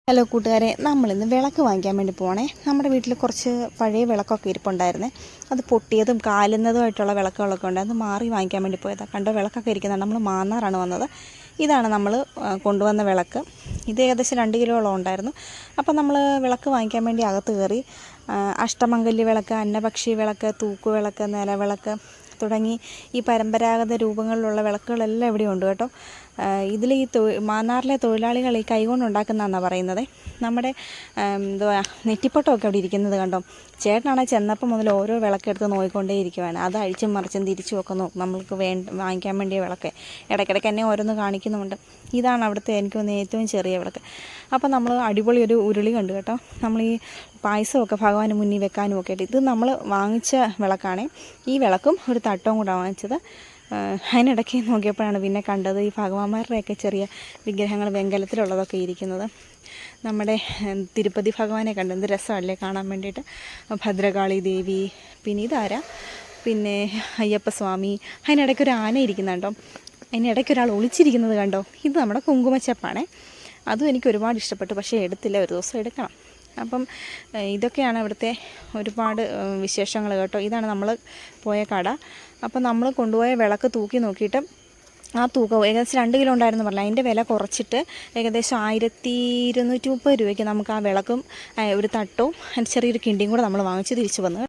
Hello കൂട്ടുകാരെ, നമ്മളിന്ന് വിളക്ക് വാങ്ങിക്കാൻ വേണ്ടി പോകണേ. നമ്മുടെ വീട്ടിൽ കുറച്ച് പഴയ വിളക്കൊക്കെ ഇരിപ്പുണ്ടായിരുന്നേ. അത് പൊട്ടിയതും കാലുന്നതുമായിട്ടുള്ള വിളക്കുകളൊക്കെ ഉണ്ടായിരുന്നു. മാറി വാങ്ങിക്കാൻ വേണ്ടി പോയതാണ്. കണ്ടോ, വിളക്കൊക്കെ ഇരിക്കുന്നത്. നമ്മൾ മാന്നാറാണ് വന്നത്. ഇതാണ് നമ്മൾ കൊണ്ടുവന്ന വിളക്ക്. ഇത് ഏകദേശം 2 കിലോളം ഉണ്ടായിരുന്നു. അപ്പോൾ നമ്മൾ വിളക്ക് വാങ്ങിക്കാൻ വേണ്ടി അകത്ത് കയറി. അഷ്ടമംഗല്യ വിളക്ക്, അന്നപക്ഷി വിളക്ക്, തൂക്കുവിളക്ക്, നിലവിളക്ക് തുടങ്ങി ഈ പരമ്പരാഗത രൂപങ്ങളിലുള്ള വിളക്കുകളെല്ലാം ഇവിടെ ഉണ്ട് കേട്ടോ. ഇതിൽ ഈ മാന്നാറിലെ തൊഴിലാളികൾ ഈ കൈകൊണ്ട് ഉണ്ടാക്കുന്നതെന്നാണ് പറയുന്നത്. നമ്മുടെ നെറ്റിപ്പട്ടമൊക്കെ അവിടെ ഇരിക്കുന്നത് കണ്ടോ. ചേട്ടനാണെങ്കിൽ ചെന്നപ്പോൾ മുതൽ ഓരോ വിളക്കെടുത്ത് നോക്കിക്കൊണ്ടേ ഇരിക്കുവാണ്. അത് അഴിച്ചും മറിച്ചും തിരിച്ചും ഒക്കെ നോക്കും. നമ്മൾക്ക് വാങ്ങിക്കാൻ വേണ്ടിയ വിളക്ക് ഇടയ്ക്കിടയ്ക്ക് എന്നെ ഓരോന്ന് കാണിക്കുന്നുമുണ്ട്. ഇതാണ് അവിടുത്തെ എനിക്ക് തോന്നുന്ന ഏറ്റവും ചെറിയ വിളക്ക്. അപ്പോൾ നമ്മൾ അടിപൊളി ഒരു ഉരുളി കണ്ടു കേട്ടോ. നമ്മൾ ഈ പായസമൊക്കെ ഭഗവാന് മുന്നിൽ വെക്കാനും ഒക്കെ ആയിട്ട് ഇത് നമ്മൾ വാങ്ങിച്ച വിളക്കാണ്. ഈ വിളക്കും ഒരു തട്ടവും കൂടെ വാങ്ങിച്ചത്. അതിനിടയ്ക്ക് നോക്കിയപ്പോഴാണ് പിന്നെ കണ്ടത് ഈ ഭഗവാന്മാരുടെയൊക്കെ ചെറിയ വിഗ്രഹങ്ങൾ വെങ്കലത്തിലുള്ളതൊക്കെ ഇരിക്കുന്നത്. നമ്മുടെ തിരുപ്പതി ഭഗവാനെ കണ്ട് എന്ത് രസമല്ലേ കാണാൻ വേണ്ടിയിട്ട്. ഭദ്രകാളി ദേവി, പിന്നെ ഇതാരാ, പിന്നെ അയ്യപ്പസ്വാമി, അതിനിടയ്ക്ക് ഒരു ആന ഇരിക്കുന്നുണ്ടോ, അതിനിടയ്ക്ക് ഒരാൾ ഒളിച്ചിരിക്കുന്നത് കണ്ടോ. ഇത് നമ്മുടെ കുങ്കുമച്ചപ്പാണേ. അതും എനിക്ക് ഒരുപാട് ഇഷ്ടപ്പെട്ടു, പക്ഷേ എടുത്തില്ല. ഒരു ദിവസം എടുക്കണം. അപ്പം ഇതൊക്കെയാണ് ഇവിടുത്തെ ഒരുപാട് വിശേഷങ്ങൾ കേട്ടോ. ഇതാണ് നമ്മൾ പോയ കട. അപ്പം നമ്മൾ കൊണ്ടുപോയ വിളക്ക് തൂക്കി നോക്കിയിട്ട് ആ തൂക്കം ഏകദേശം 2 കിലോ ഉണ്ടായിരുന്നു പറഞ്ഞില്ല. അതിൻ്റെ വില കുറച്ചിട്ട് ഏകദേശം 1230 രൂപയ്ക്ക് നമുക്ക് ആ വിളക്കും ഒരു തട്ടവും ചെറിയൊരു കിണ്ടിയും കൂടെ നമ്മൾ വാങ്ങിച്ച് തിരിച്ചു വന്നു.